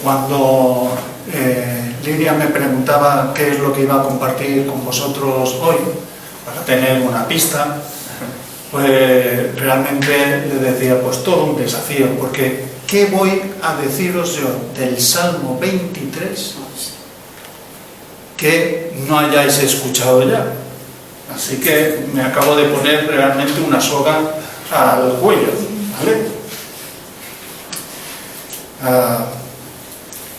Cuando Lidia me preguntaba qué es lo que iba a compartir con vosotros hoy, para tener una pista, pues realmente le decía, pues todo un desafío, porque ¿qué voy a deciros yo del Salmo 23 que no hayáis escuchado ya? Así que me acabo de poner realmente una soga al cuello, ¿vale?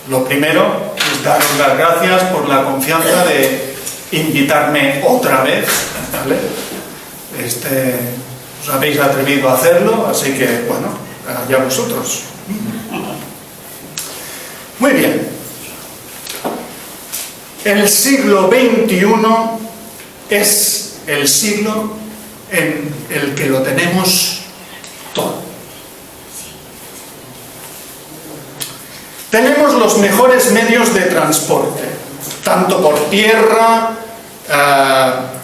Lo primero es daros las gracias por la confianza de invitarme otra vez, ¿vale? Os habéis atrevido a hacerlo, así que, bueno, ya vosotros. Muy bien. El siglo XXI es el siglo en el que lo tenemos todo. Tenemos los mejores medios de transporte, tanto por tierra,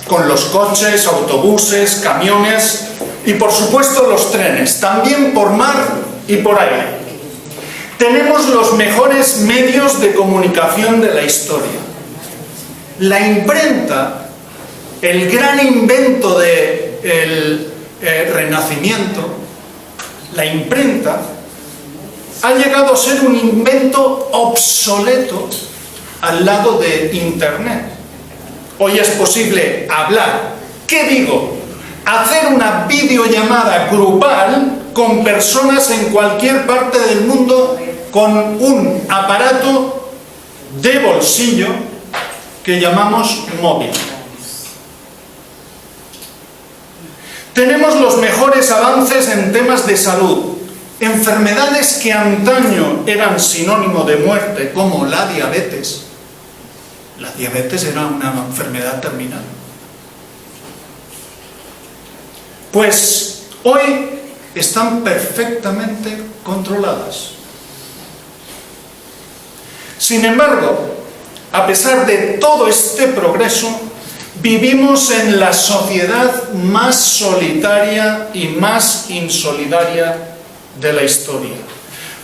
con los coches, autobuses, camiones y por supuesto los trenes, también por mar y por aire. Tenemos los mejores medios de comunicación de la historia. La imprenta, el gran invento del Renacimiento, la imprenta, ha llegado a ser un invento obsoleto al lado de Internet. Hoy es posible hablar, ¿qué digo? Hacer una videollamada grupal con personas en cualquier parte del mundo con un aparato de bolsillo que llamamos móvil. Tenemos los mejores avances en temas de salud. Enfermedades que antaño eran sinónimo de muerte, como la diabetes. La diabetes era una enfermedad terminal. Pues hoy están perfectamente controladas. Sin embargo, a pesar de todo este progreso, vivimos en la sociedad más solitaria y más insolidaria de la historia.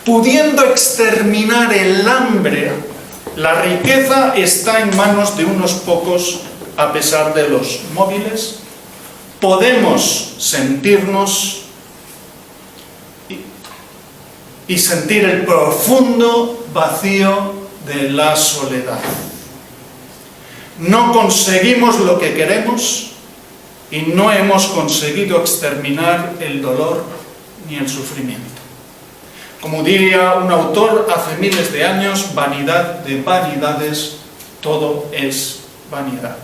Pudiendo exterminar el hambre, la riqueza está en manos de unos pocos a pesar de los móviles. Podemos sentirnos y sentir el profundo vacío de la soledad. No conseguimos lo que queremos y no hemos conseguido exterminar el dolor ni el sufrimiento. Como diría un autor hace miles de años, vanidad de vanidades, todo es vanidad.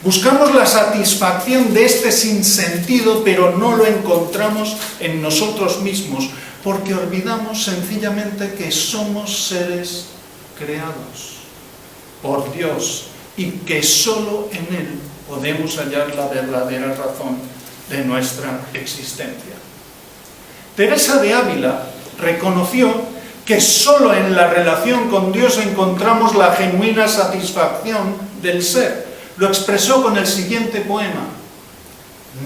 Buscamos la satisfacción de este sinsentido, pero no lo encontramos en nosotros mismos, porque olvidamos sencillamente que somos seres creados por Dios y que solo en Él podemos hallar la verdadera razón de nuestra existencia. Teresa de Ávila reconoció que solo en la relación con Dios encontramos la genuina satisfacción del ser. Lo expresó con el siguiente poema: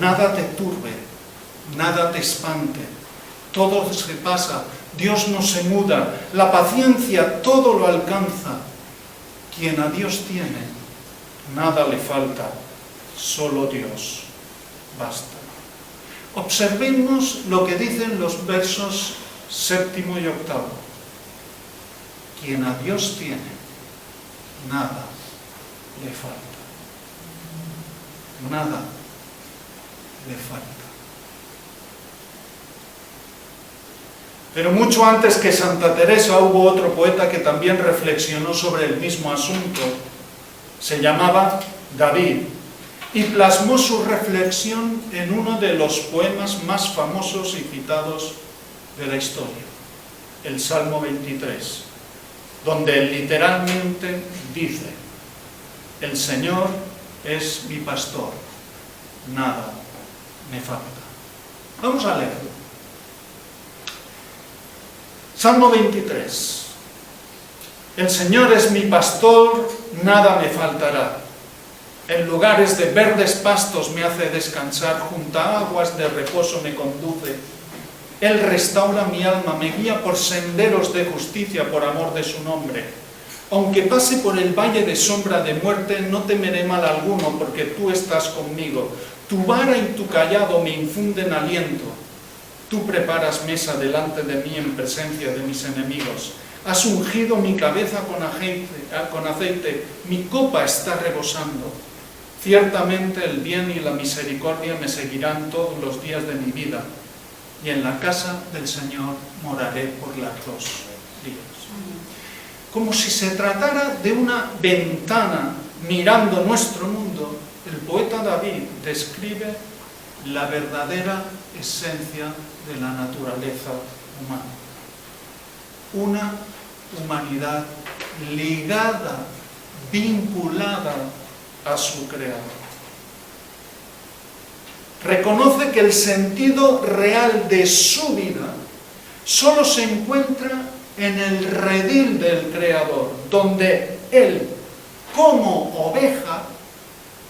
nada te turbe, nada te espante, todo se pasa, Dios no se muda, la paciencia todo lo alcanza. Quien a Dios tiene, nada le falta, solo Dios basta. Observemos lo que dicen los versos 7 y 8. Quien a Dios tiene, nada le falta. Nada le falta. Pero mucho antes que Santa Teresa hubo otro poeta que también reflexionó sobre el mismo asunto. Se llamaba David y plasmó su reflexión en uno de los poemas más famosos y citados de la historia, el Salmo 23, donde literalmente dice: el Señor es mi pastor, nada me falta. Vamos a leerlo. Salmo 23. El Señor es mi pastor, nada me faltará. En lugares de verdes pastos me hace descansar, junto a aguas de reposo me conduce. Él restaura mi alma, me guía por senderos de justicia por amor de su nombre. Aunque pase por el valle de sombra de muerte, no temeré mal alguno, porque tú estás conmigo. Tu vara y tu cayado me infunden aliento. Tú preparas mesa delante de mí en presencia de mis enemigos. Has ungido mi cabeza con aceite, mi copa está rebosando. Ciertamente el bien y la misericordia me seguirán todos los días de mi vida, y en la casa del Señor moraré por largos días. Como si se tratara de una ventana mirando nuestro mundo, el poeta David describe la verdadera esencia de la naturaleza humana. Una humanidad ligada, vinculada a su Creador. Reconoce que el sentido real de su vida solo se encuentra en el redil del Creador, donde él, como oveja,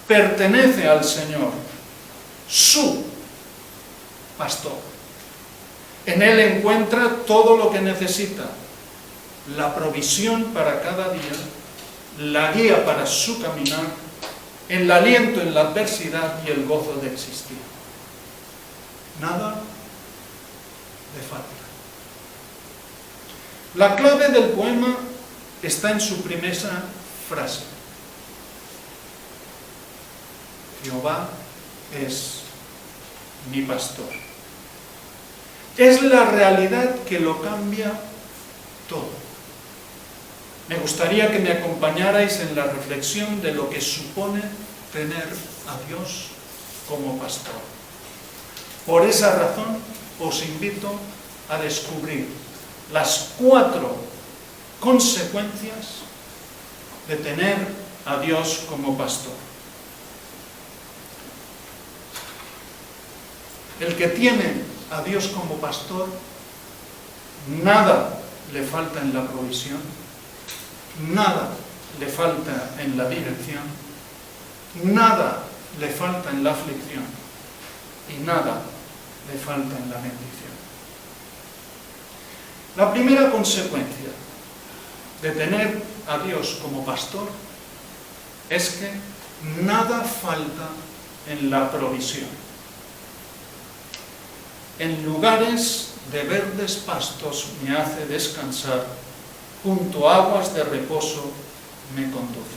pertenece al Señor, su pastor. En él encuentra todo lo que necesita, la provisión para cada día, la guía para su caminar, el aliento en la adversidad y el gozo de existir. Nada le falta. La clave del poema está en su primera frase. Jehová es mi pastor. Es la realidad que lo cambia todo. Me gustaría que me acompañarais en la reflexión de lo que supone tener a Dios como pastor. Por esa razón os invito a descubrir las 4 consecuencias de tener a Dios como pastor. El que tiene a Dios como pastor, nada le falta en la provisión, nada le falta en la dirección, nada le falta en la aflicción y nada le falta en la bendición. La primera consecuencia de tener a Dios como pastor es que nada falta en la provisión. En lugares de verdes pastos me hace descansar, junto a aguas de reposo me conduce.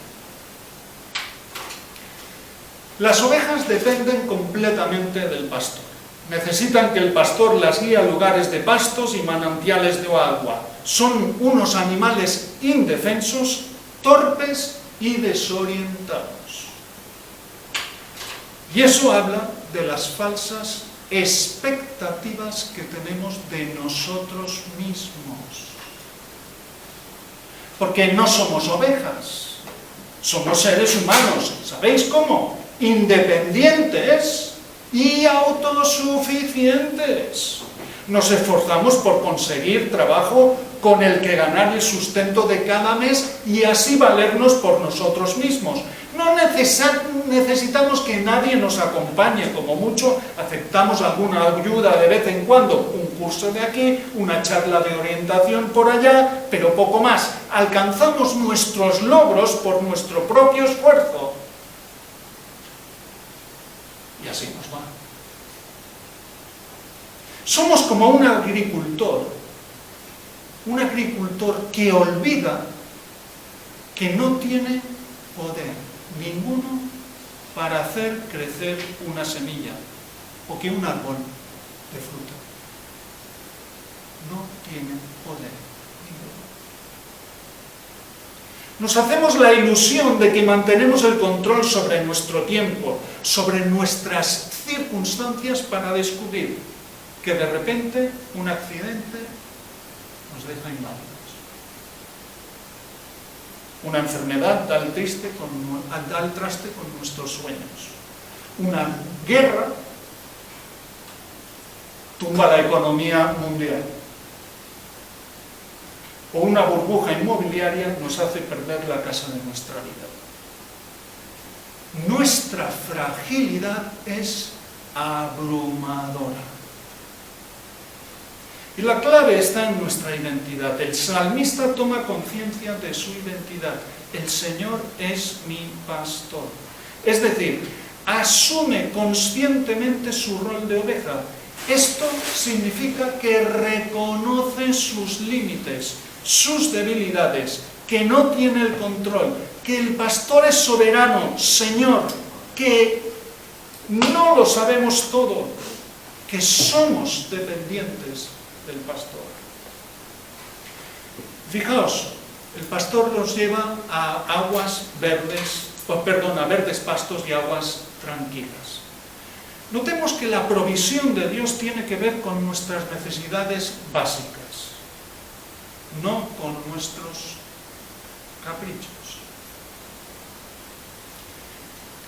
Las ovejas dependen completamente del pastor. Necesitan que el pastor las guíe a lugares de pastos y manantiales de agua. Son unos animales indefensos, torpes y desorientados. Y eso habla de las falsas expectativas que tenemos de nosotros mismos. Porque no somos ovejas, somos seres humanos. ¿Sabéis cómo? Independientes y autosuficientes. Nos esforzamos por conseguir trabajo con el que ganar el sustento de cada mes y así valernos por nosotros mismos. No necesitamos que nadie nos acompañe, como mucho aceptamos alguna ayuda de vez en cuando, un curso de aquí, una charla de orientación por allá, pero poco más. Alcanzamos nuestros logros por nuestro propio esfuerzo. Y así nos va. Somos como un agricultor que olvida que no tiene poder ninguno para hacer crecer una semilla o que un árbol de fruta. No tiene poder ninguno. Nos hacemos la ilusión de que mantenemos el control sobre nuestro tiempo, sobre nuestras circunstancias, para descubrir que de repente un accidente nos deja inválidos. Una enfermedad da el traste con nuestros sueños. Una guerra tumba la economía mundial. O una burbuja inmobiliaria nos hace perder la casa de nuestra vida. Nuestra fragilidad es abrumadora. Y la clave está en nuestra identidad. El salmista toma conciencia de su identidad. El Señor es mi pastor. Es decir, asume conscientemente su rol de oveja. Esto significa que reconoce sus límites, sus debilidades, que no tiene el control, que el pastor es soberano, Señor, que no lo sabemos todo, que somos dependientes del pastor. Fijaos, el pastor los lleva a aguas verdes, a verdes pastos y aguas tranquilas. Notemos que la provisión de Dios tiene que ver con nuestras necesidades básicas, no con nuestros caprichos.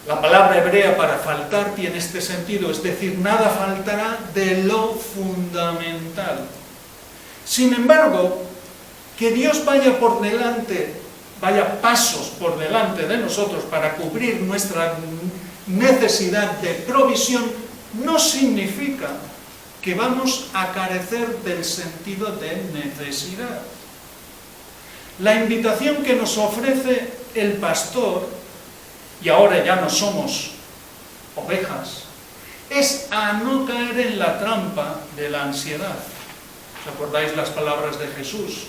La palabra hebrea para faltar tiene este sentido, es decir, nada faltará de lo fundamental. Sin embargo, que Dios vaya por delante, vaya pasos por delante de nosotros para cubrir nuestra necesidad de provisión, no significa que vamos a carecer del sentido de necesidad. La invitación que nos ofrece el pastor, y ahora ya no somos ovejas, es a no caer en la trampa de la ansiedad. ¿Os acordáis las palabras de Jesús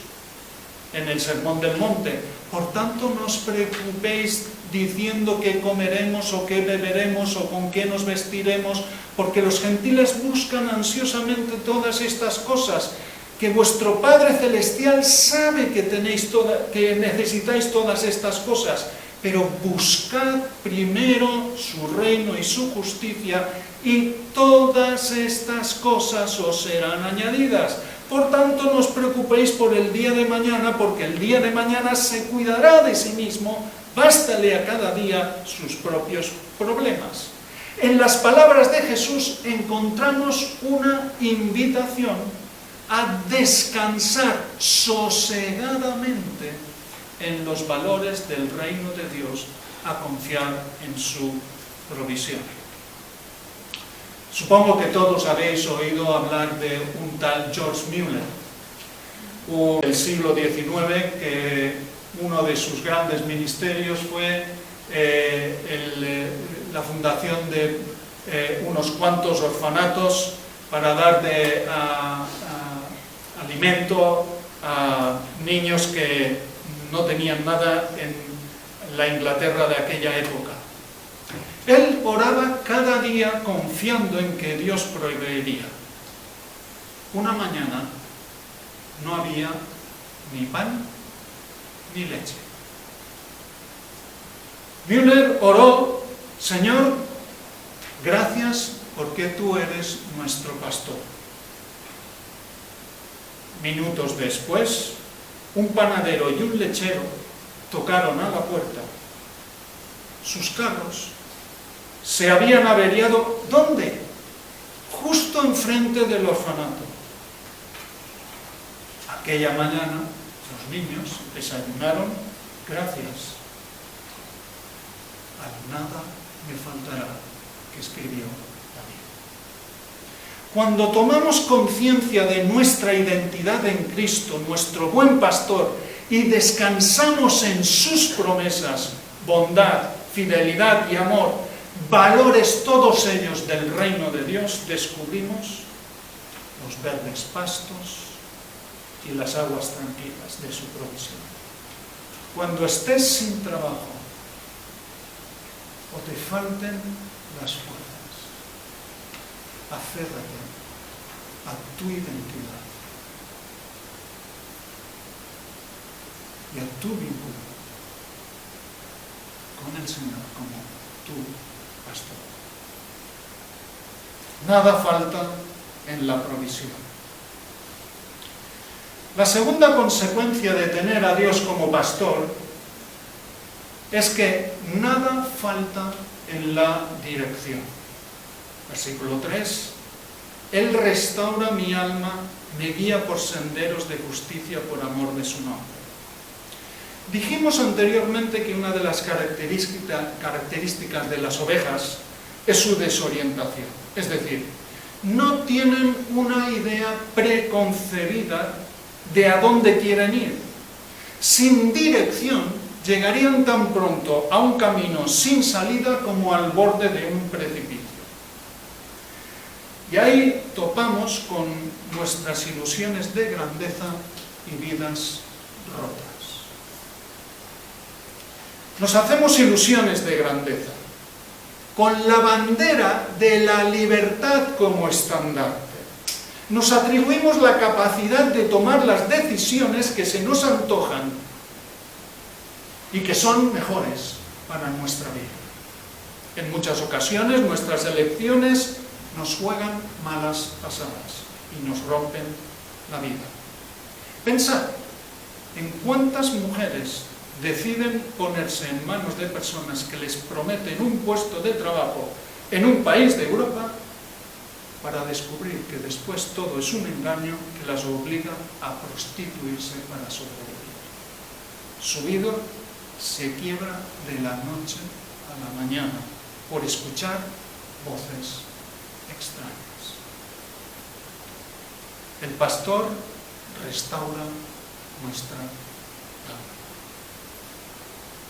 en el Sermón del Monte? Por tanto, no os preocupéis diciendo qué comeremos o qué beberemos o con qué nos vestiremos, porque los gentiles buscan ansiosamente todas estas cosas, que vuestro Padre Celestial sabe que necesitáis todas estas cosas, pero buscad primero su reino y su justicia, y todas estas cosas os serán añadidas. Por tanto, no os preocupéis por el día de mañana, porque el día de mañana se cuidará de sí mismo, bástale a cada día sus propios problemas. En las palabras de Jesús encontramos una invitación a descansar sosegadamente en los valores del reino de Dios, a confiar en su provisión. Supongo que todos habéis oído hablar de un tal George Mueller, del siglo XIX, que uno de sus grandes ministerios fue la fundación de unos cuantos orfanatos para dar alimento a niños que no tenían nada en la Inglaterra de aquella época. Él oraba cada día confiando en que Dios proveería. Una mañana no había ni pan ni leche. Müller oró: Señor, gracias porque tú eres nuestro pastor. Minutos después, un panadero y un lechero tocaron a la puerta. Sus carros se habían averiado, ¿dónde? Justo enfrente del orfanato. Aquella mañana los niños desayunaron: gracias, al nada me faltará, que escribió David. Cuando tomamos conciencia de nuestra identidad en Cristo, nuestro buen pastor, y descansamos en sus promesas, bondad, fidelidad y amor, valores todos ellos del reino de Dios, descubrimos los verdes pastos y las aguas tranquilas de su provisión. Cuando estés sin trabajo o te falten las fuerzas, aférrate a tu identidad y a tu vínculo con el Señor como tu pastor. Nada falta en la provisión. La segunda consecuencia de tener a Dios como pastor es que nada falta en la dirección. Versículo 3. Él restaura mi alma, me guía por senderos de justicia por amor de su nombre. Dijimos anteriormente que una de las características de las ovejas es su desorientación. Es decir, no tienen una idea preconcebida de a dónde quieren ir. Sin dirección, llegarían tan pronto a un camino sin salida como al borde de un precipicio. Y ahí topamos con nuestras ilusiones de grandeza y vidas rotas. Nos hacemos ilusiones de grandeza, con la bandera de la libertad como estandarte. Nos atribuimos la capacidad de tomar las decisiones que se nos antojan y que son mejores para nuestra vida. En muchas ocasiones nuestras elecciones nos juegan malas pasadas y nos rompen la vida. Pensad en cuántas mujeres deciden ponerse en manos de personas que les prometen un puesto de trabajo en un país de Europa para descubrir que después todo es un engaño que las obliga a prostituirse para sobrevivir. Su vida se quiebra de la noche a la mañana por escuchar voces extrañas. El pastor restaura nuestra alma.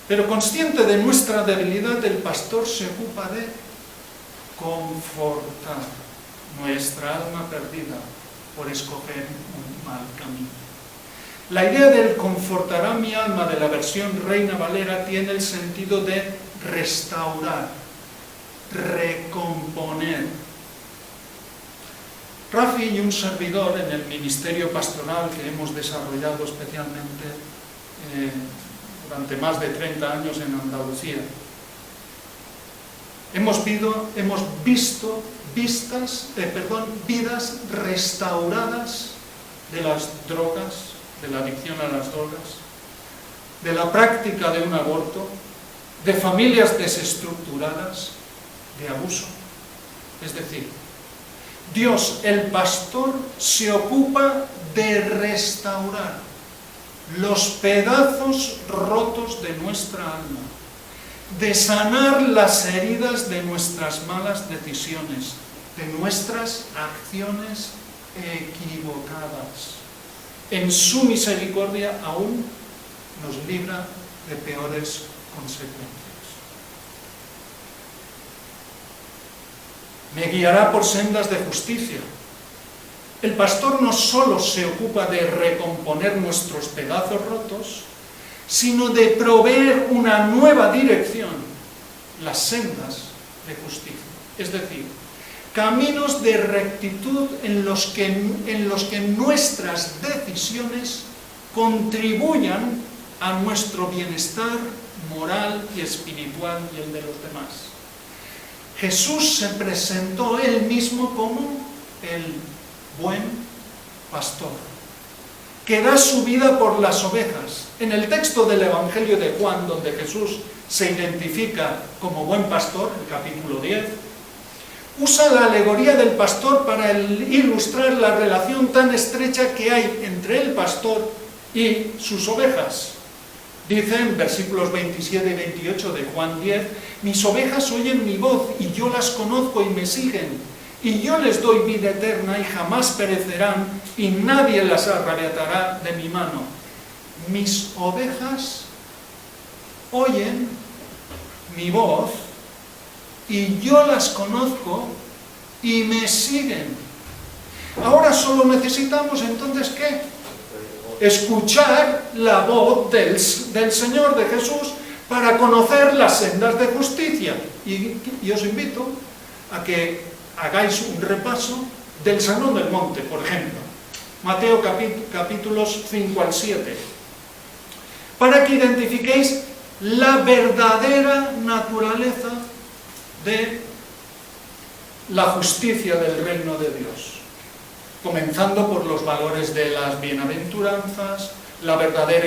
Pero consciente de nuestra debilidad, el pastor se ocupa de confortar nuestra alma perdida por escoger un mal camino. La idea del confortará mi alma de la versión Reina Valera tiene el sentido de restaurar, recomponer. Rafi y un servidor en el ministerio pastoral que hemos desarrollado especialmente durante más de 30 años en Andalucía, hemos visto vidas restauradas de las drogas, de la adicción a las drogas, de la práctica de un aborto, de familias desestructuradas, de abuso. Es decir, Dios, el pastor, se ocupa de restaurar los pedazos rotos de nuestra alma, de sanar las heridas de nuestras malas decisiones, de nuestras acciones equivocadas. En su misericordia aún nos libra de peores consecuencias. Me guiará por sendas de justicia. El pastor no solo se ocupa de recomponer nuestros pedazos rotos, sino de proveer una nueva dirección, las sendas de justicia. Es decir, caminos de rectitud en los que nuestras decisiones contribuyan a nuestro bienestar moral y espiritual y el de los demás. Jesús se presentó él mismo como el buen pastor, que da su vida por las ovejas. En el texto del Evangelio de Juan, donde Jesús se identifica como buen pastor, el capítulo 10, usa la alegoría del pastor para ilustrar la relación tan estrecha que hay entre el pastor y sus ovejas. Dice en versículos 27 y 28 de Juan 10, mis ovejas oyen mi voz y yo las conozco y me siguen, y yo les doy vida eterna y jamás perecerán y nadie las arrebatará de mi mano. Mis ovejas oyen mi voz y yo las conozco y me siguen. Ahora solo necesitamos entonces ¿qué? Escuchar la voz del Señor, de Jesús, para conocer las sendas de justicia. Y os invito a que hagáis un repaso del Sermón del Monte, por ejemplo, Mateo capítulos 5 al 7, para que identifiquéis la verdadera naturaleza de la justicia del reino de Dios, comenzando por los valores de las bienaventuranzas, la verdadera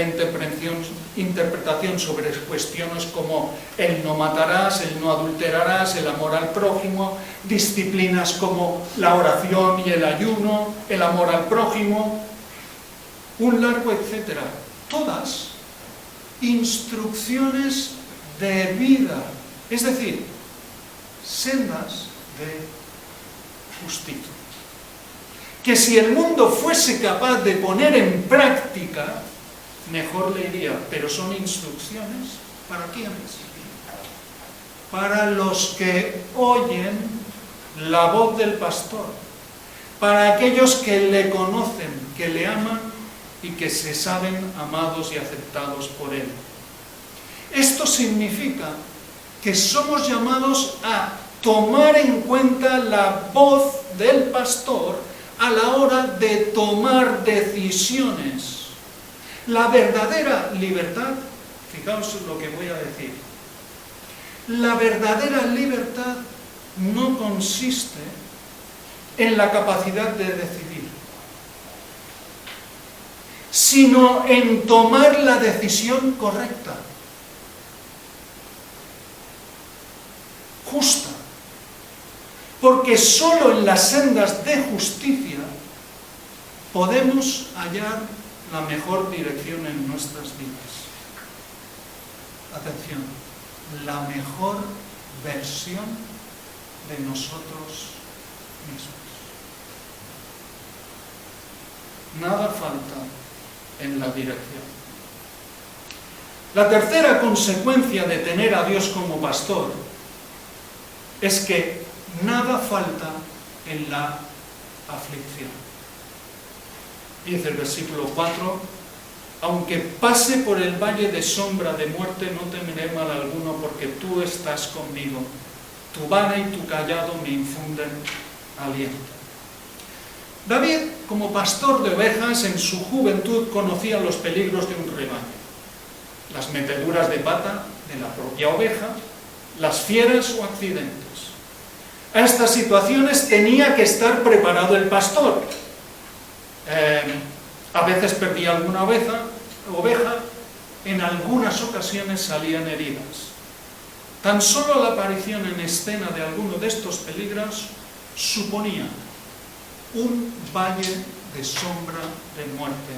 interpretación sobre cuestiones como el no matarás, el no adulterarás, el amor al prójimo, disciplinas como la oración y el ayuno, el amor al prójimo, un largo etcétera. Todas instrucciones de vida, es decir, sendas de justicia. que si el mundo fuese capaz de poner en práctica, mejor le iría. Pero son instrucciones, ¿para quiénes? Para los que oyen la voz del pastor, para aquellos que le conocen, que le aman y que se saben amados y aceptados por él. Esto significa que somos llamados a tomar en cuenta la voz del pastor a la hora de tomar decisiones. La verdadera libertad, fijaos lo que voy a decir, la verdadera libertad no consiste en la capacidad de decidir, sino en tomar la decisión correcta, justa, porque solo en las sendas de justicia podemos hallar la mejor dirección en nuestras vidas. Atención, la mejor versión de nosotros mismos. Nada falta en la dirección. La tercera consecuencia de tener a Dios como pastor es que nada falta en la aflicción. Dice el versículo 4: aunque pase por el valle de sombra de muerte, no temeré mal alguno, porque tú estás conmigo. Tu vara y tu cayado me infunden aliento. David, como pastor de ovejas, en su juventud conocía los peligros de un rebaño. Las meteduras de pata de la propia oveja, las fieras o accidentes. A estas situaciones tenía que estar preparado el pastor. A veces perdía alguna oveja, en algunas ocasiones salían heridas. Tan solo la aparición en escena de alguno de estos peligros suponía un valle de sombra de muerte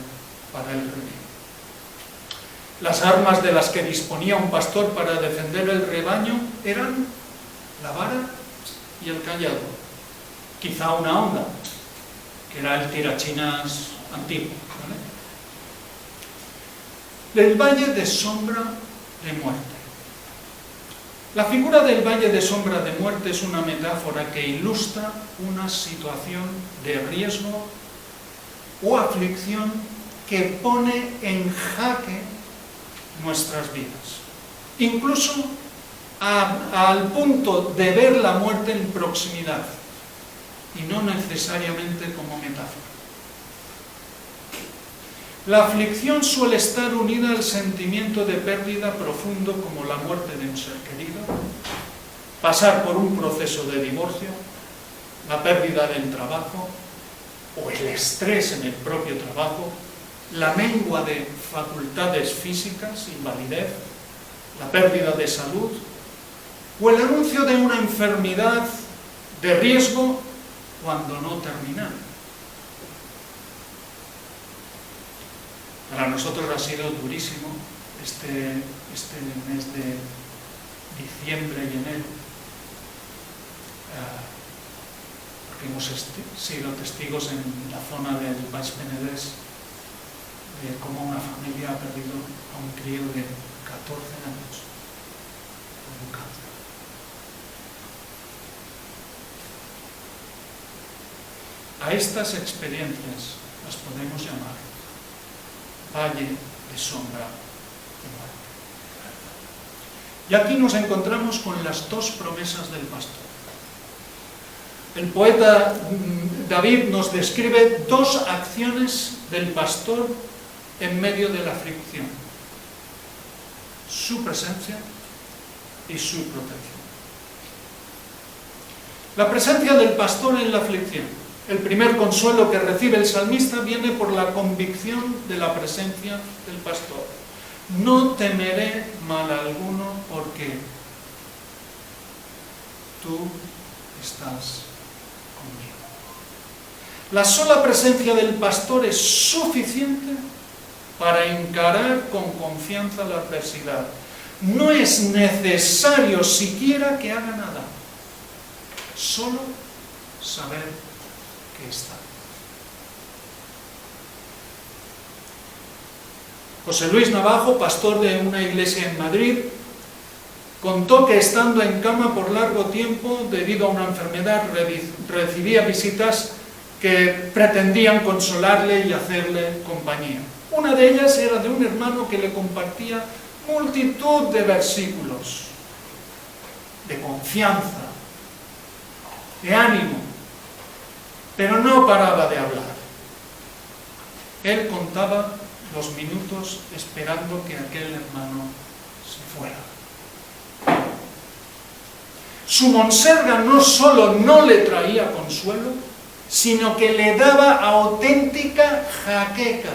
para el rebaño. Las armas de las que disponía un pastor para defender el rebaño eran la vara y el cayado, quizá una honda, que era el tirachinas antiguo, ¿vale? El valle de sombra de muerte. La figura del valle de sombra de muerte es una metáfora que ilustra una situación de riesgo o aflicción que pone en jaque nuestras vidas, incluso al punto de ver la muerte en proximidad, y no necesariamente como metáfora. La aflicción suele estar unida al sentimiento de pérdida profundo, como la muerte de un ser querido, pasar por un proceso de divorcio, la pérdida del trabajo o el estrés en el propio trabajo, la mengua de facultades físicas, invalidez, la pérdida de salud o el anuncio de una enfermedad de riesgo cuando no terminal. Para nosotros ha sido durísimo este mes de diciembre y enero, porque hemos sido testigos en la zona del Baix Penedès de cómo una familia ha perdido a un crío de 14 años por un cáncer. A estas experiencias las podemos llamar valle de sombra de muerte. Y aquí nos encontramos con las dos promesas del pastor. El poeta David nos describe dos acciones del pastor en medio de la aflicción: su presencia y su protección. La presencia del pastor en la aflicción. El primer consuelo que recibe el salmista viene por la convicción de la presencia del pastor. No temeré mal alguno, porque tú estás conmigo. La sola presencia del pastor es suficiente para encarar con confianza la adversidad. No es necesario siquiera que haga nada, solo saber que está. José Luis Navajo, pastor de una iglesia en Madrid, contó que estando en cama por largo tiempo debido a una enfermedad recibía visitas que pretendían consolarle y hacerle compañía. Una de ellas era de un hermano que le compartía multitud de versículos de confianza, de ánimo, pero no paraba de hablar. Él contaba los minutos esperando que aquel hermano se fuera. Su monserga no solo no le traía consuelo, sino que le daba auténtica jaqueca.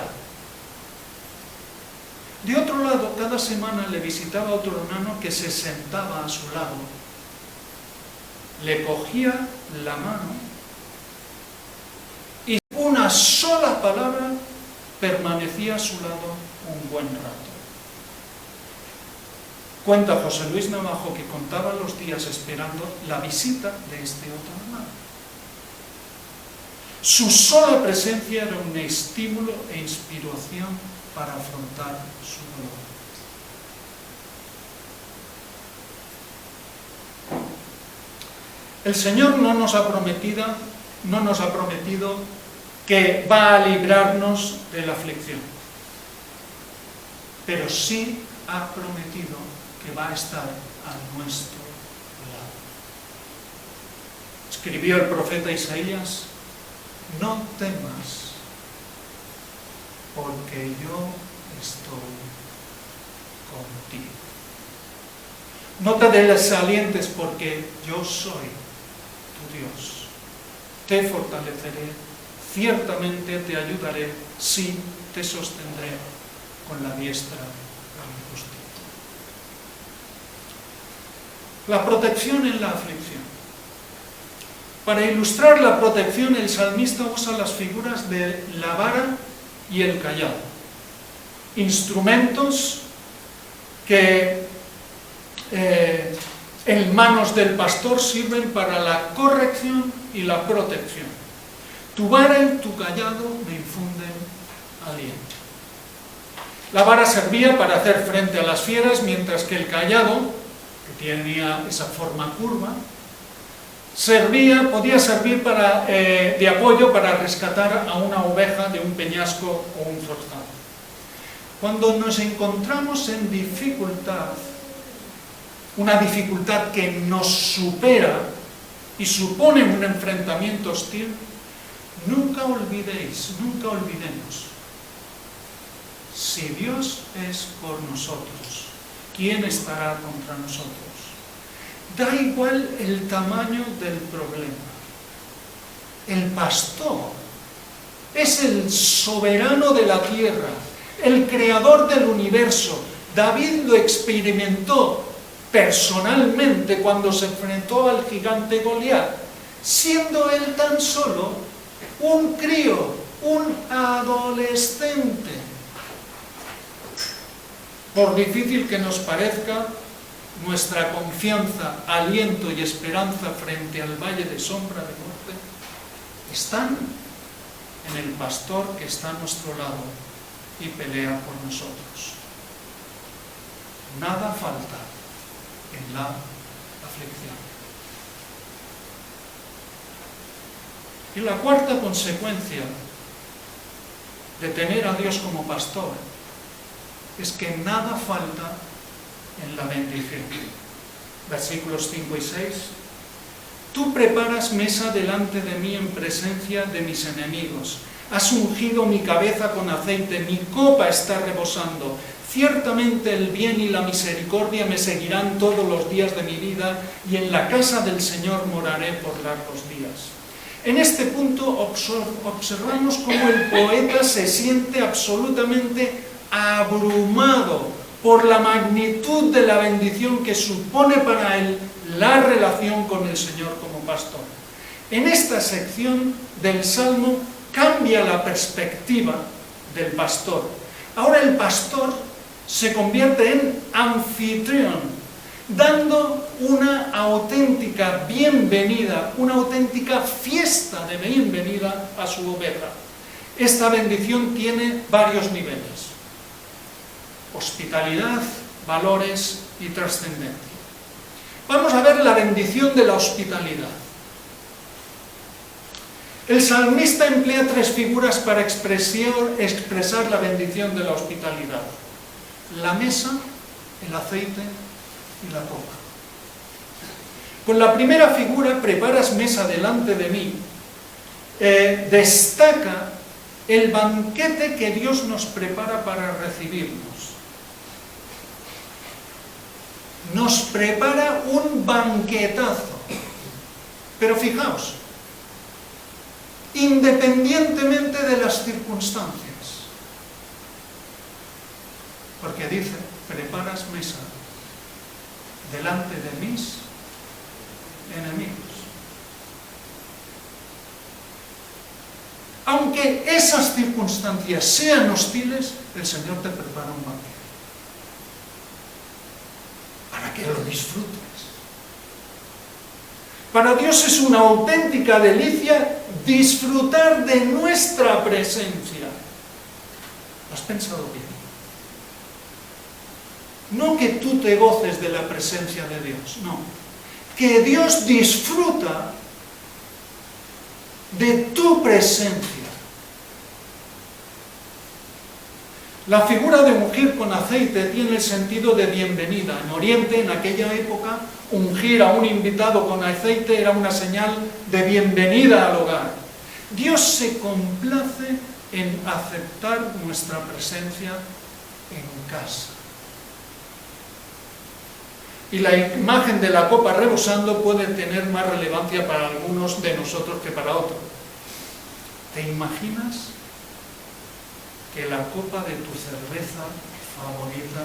De otro lado, cada semana le visitaba otro hermano que se sentaba a su lado, le cogía la mano y una sola palabra permanecía a su lado un buen rato. Cuenta José Luis Navajo que contaba los días esperando la visita de este otro hermano. Su sola presencia era un estímulo e inspiración para afrontar su dolor. El Señor no nos ha prometido que va a librarnos de la aflicción, pero sí ha prometido que va a estar a nuestro lado. Escribió el profeta Isaías: no temas, porque yo estoy contigo. No te desalientes, porque yo soy tu Dios. Te fortaleceré, ciertamente te ayudaré, sí, te sostendré con la diestra de mi justicia. La protección en la aflicción. Para ilustrar la protección, el salmista usa las figuras de la vara y el cayado, instrumentos que en manos del pastor sirven para la corrección y la protección. Tu vara y tu cayado me infunden aliento. La vara servía para hacer frente a las fieras, mientras que el cayado, que tenía esa forma curva, podía servir de apoyo para rescatar a una oveja de un peñasco o un forzado. Cuando nos encontramos en dificultad, una dificultad que nos supera y supone un enfrentamiento hostil, nunca olvidemos, si Dios es por nosotros, ¿quién estará contra nosotros? Da igual el tamaño del problema. El pastor es el soberano de la tierra, el creador del universo. David lo experimentó personalmente cuando se enfrentó al gigante Goliat, siendo él tan solo un crío, un adolescente. Por difícil que nos parezca, nuestra confianza, aliento y esperanza frente al valle de sombra de muerte están en el pastor que está a nuestro lado y pelea por nosotros. Nada falta en la aflicción. Y la cuarta consecuencia de tener a Dios como pastor es que nada falta en la bendición. Versículos 5 y 6. Tú preparas mesa delante de mí en presencia de mis enemigos. Has ungido mi cabeza con aceite, mi copa está rebosando. Ciertamente el bien y la misericordia me seguirán todos los días de mi vida, y en la casa del Señor moraré por largos días. En este punto observamos cómo el poeta se siente absolutamente abrumado por la magnitud de la bendición que supone para él la relación con el Señor como pastor. En esta sección del Salmo cambia la perspectiva del pastor. Ahora el pastor se convierte en anfitrión, dando una auténtica bienvenida, una auténtica fiesta de bienvenida a su oveja. Esta bendición tiene varios niveles. hospitalidad, valores y trascendencia. Vamos a ver la bendición de la hospitalidad. El salmista emplea 3 figuras para expresar la bendición de la hospitalidad: la mesa, el aceite y la copa. Con la primera figura, preparas mesa delante de mí, destaca el banquete que Dios nos prepara para recibirnos. Nos prepara un banquetazo. Pero fijaos, independientemente de las circunstancias, porque dice, preparas mesa delante de mis enemigos. Aunque esas circunstancias sean hostiles, el Señor te prepara un banquete para que lo disfrutes. Para Dios es una auténtica delicia disfrutar de nuestra presencia. ¿Lo has pensado bien? No que tú te goces de la presencia de Dios, no. Que Dios disfruta de tu presencia. La figura de ungir con aceite tiene el sentido de bienvenida. En Oriente, en aquella época, ungir a un invitado con aceite era una señal de bienvenida al hogar. Dios se complace en aceptar nuestra presencia en casa. Y la imagen de la copa rebosando puede tener más relevancia para algunos de nosotros que para otros. ¿Te imaginas que la copa de tu cerveza favorita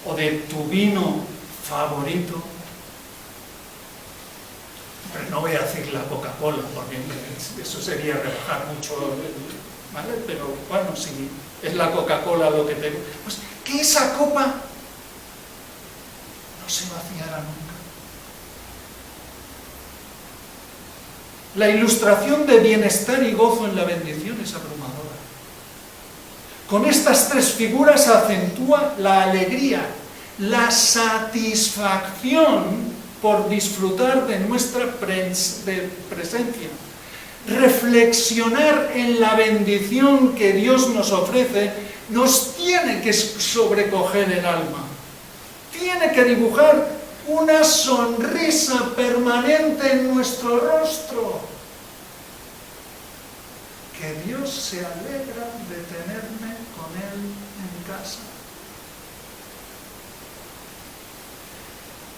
o de tu vino favorito, pero no voy a decir la Coca-Cola porque eso sería rebajar mucho, ¿vale? Pero bueno, si es la Coca-Cola lo que te... pues que esa copa no se vaciara nunca. La ilustración de bienestar y gozo en la bendición es abrumadora. Con estas 3 figuras acentúa la alegría, la satisfacción por disfrutar de nuestra presencia. Reflexionar en la bendición que Dios nos ofrece nos tiene que sobrecoger el alma. Tiene que dibujar una sonrisa permanente en nuestro rostro. Que Dios se alegra de tenerme con Él en casa.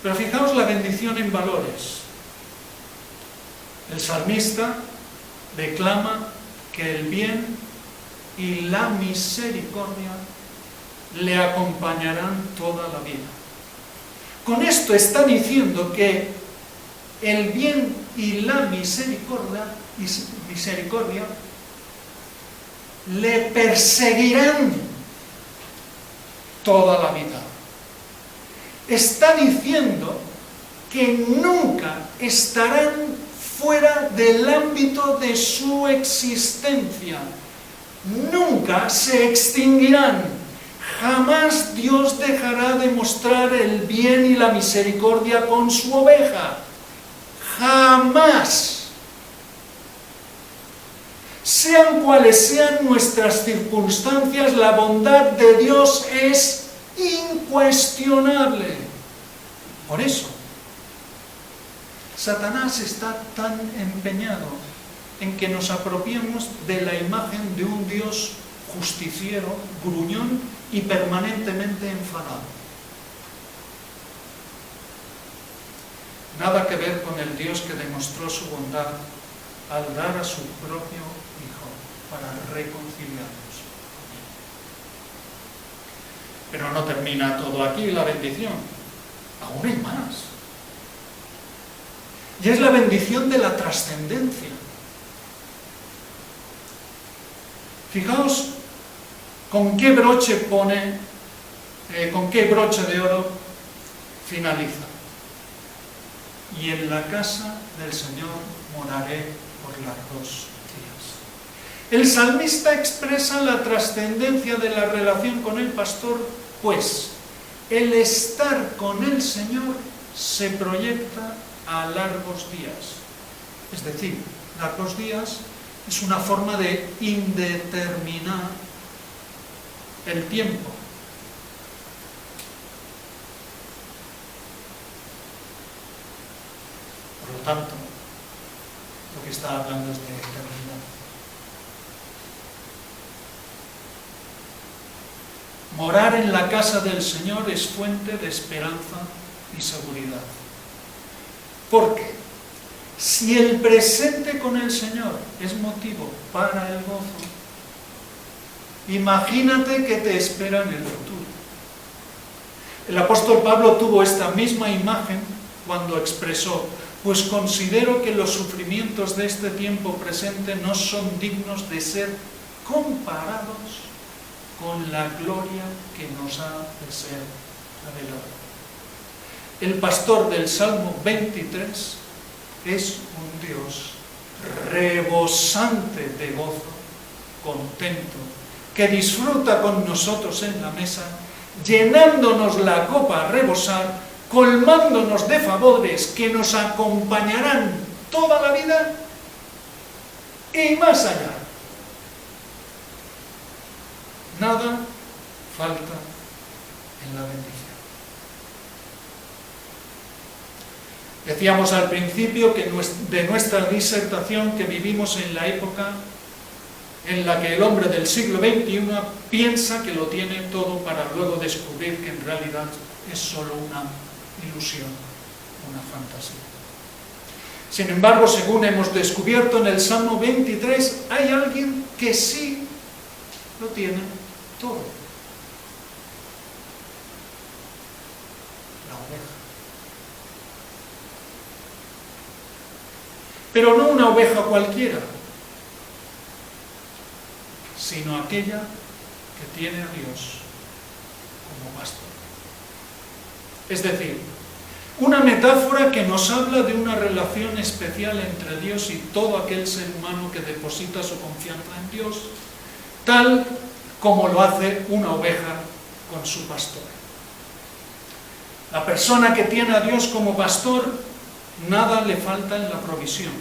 Pero fijaos la bendición en valores. El salmista declama que el bien y la misericordia le acompañarán toda la vida. Con esto está diciendo que el bien y la misericordia le perseguirán toda la vida. Está diciendo que nunca estarán fuera del ámbito de su existencia. Nunca se extinguirán. Jamás Dios dejará de mostrar el bien y la misericordia con su oveja. Jamás. Sean cuales sean nuestras circunstancias, la bondad de Dios es incuestionable. Por eso, Satanás está tan empeñado en que nos apropiemos de la imagen de un Dios justiciero, gruñón y permanentemente enfadado. Nada que ver con el Dios que demostró su bondad al dar a su propio Hijo para reconciliarnos. Pero no termina todo aquí la bendición. Aún hay más. Y es la bendición de la trascendencia. Fijaos con qué broche pone, con qué broche de oro finaliza. Y en la casa del Señor moraré por largos días. El salmista expresa la trascendencia de la relación con el pastor, pues el estar con el Señor se proyecta a largos días. Es decir, largos días es una forma de indeterminar el tiempo. Por lo tanto, lo que está hablando es de eternidad. Morar en la casa del Señor es fuente de esperanza y seguridad. Porque si el presente con el Señor es motivo para el gozo, imagínate que te espera en el futuro. El apóstol Pablo tuvo esta misma imagen cuando expresó: pues considero que los sufrimientos de este tiempo presente no son dignos de ser comparados con la gloria que nos ha de ser revelada. El pastor del Salmo 23 es un Dios rebosante de gozo, contento, que disfruta con nosotros en la mesa, llenándonos la copa a rebosar, colmándonos de favores que nos acompañarán toda la vida y más allá. Nada falta en la bendición. Decíamos al principio que de nuestra disertación que vivimos en la época en la que el hombre del siglo XXI piensa que lo tiene todo para luego descubrir que en realidad es solo una ilusión, una fantasía. Sin embargo, según hemos descubierto en el Salmo 23, hay alguien que sí lo tiene todo. La oveja. Pero no una oveja cualquiera, sino aquella que tiene a Dios como pastor. Es decir, una metáfora que nos habla de una relación especial entre Dios y todo aquel ser humano que deposita su confianza en Dios, tal como lo hace una oveja con su pastor. La persona que tiene a Dios como pastor, nada le falta en la provisión.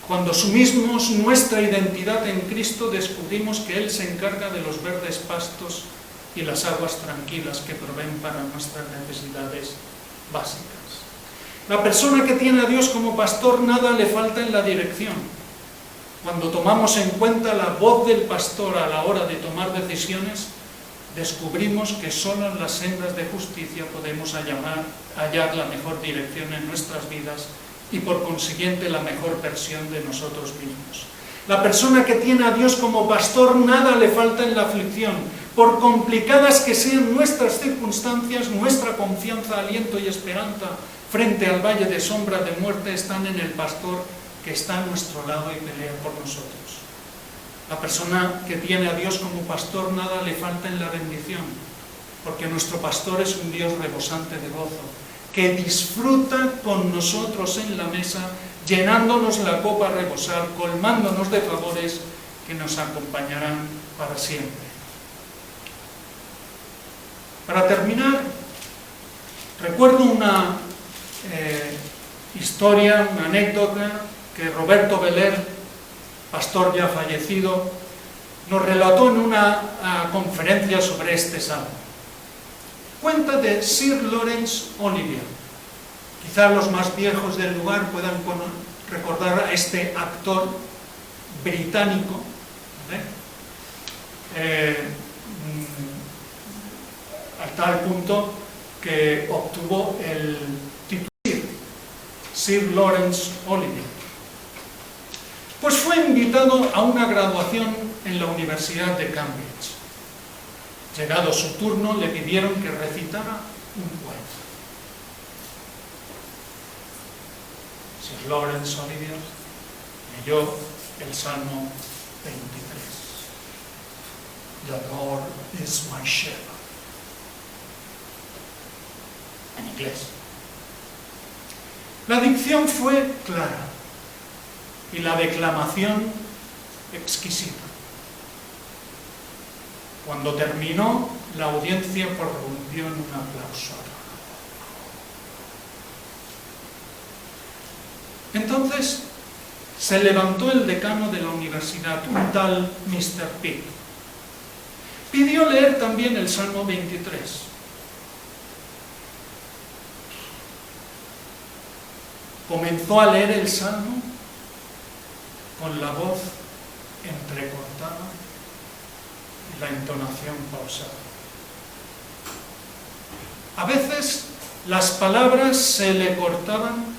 Cuando asumimos nuestra identidad en Cristo, descubrimos que Él se encarga de los verdes pastos y las aguas tranquilas que proveen para nuestras necesidades básicas. La persona que tiene a Dios como pastor, nada le falta en la dirección. Cuando tomamos en cuenta la voz del pastor a la hora de tomar decisiones, descubrimos que solo en las sendas de justicia podemos hallar la mejor dirección en nuestras vidas y por consiguiente la mejor versión de nosotros mismos. La persona que tiene a Dios como pastor, nada le falta en la aflicción. Por complicadas que sean nuestras circunstancias, nuestra confianza, aliento y esperanza frente al valle de sombra de muerte están en el pastor que está a nuestro lado y pelea por nosotros. La persona que tiene a Dios como pastor, nada le falta en la bendición, porque nuestro pastor es un Dios rebosante de gozo, que disfruta con nosotros en la mesa, llenándonos la copa a rebosar, colmándonos de favores que nos acompañarán para siempre. Para terminar, recuerdo una historia, una anécdota que Roberto Beler, pastor ya fallecido, nos relató en una conferencia sobre este salmo. Cuenta de Sir Laurence Olivier. Quizá los más viejos del lugar puedan recordar a este actor británico, a tal punto que obtuvo el título Sir Laurence Olivier. Pues fue invitado a una graduación en la Universidad de Cambridge. Llegado su turno, le pidieron que recitara un poema. Sir Laurence Olivier leyó el Salmo 23. The Lord is my shepherd. En inglés. La dicción fue clara y la declamación exquisita. Cuando terminó, la audiencia prorrumpió en un aplauso. Entonces se levantó el decano de la universidad, un tal Mr. Pitt. Pidió leer también el Salmo 23. Comenzó a leer el Salmo con la voz entrecortada y la entonación pausada. A veces las palabras se le cortaban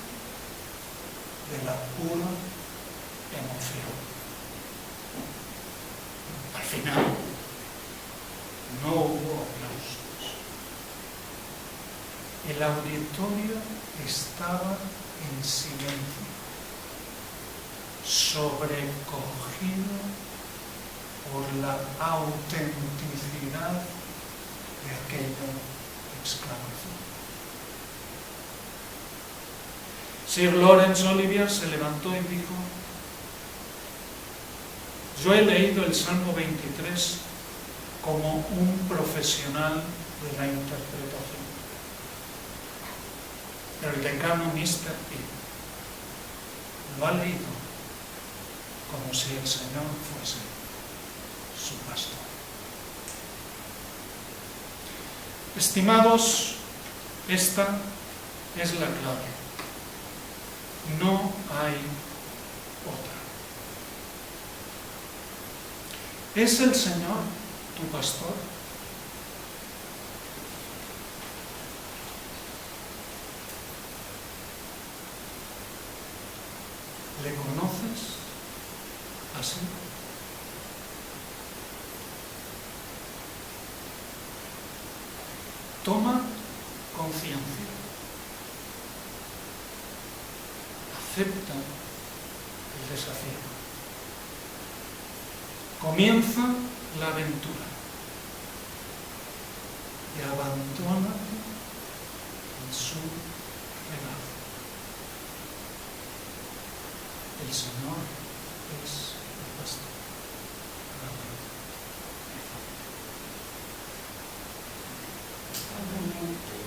de la pura emoción. Al final, no hubo aplausos. El auditorio estaba en silencio, sobrecogido por la autenticidad de aquella exclamación. Sir Laurence Olivier se levantó y dijo: yo he leído el Salmo 23 como un profesional de la interpretación. El decano Mr. Pitt lo ha leído como si el Señor fuese su pastor. Estimados, esta es la clave. No hay otra. ¿Es el Señor tu pastor? ¿Le conoces así? Toma conciencia. Acepta el desafío. Comienza la aventura y abandónate en su regazo. El Señor es el pastor. Amén.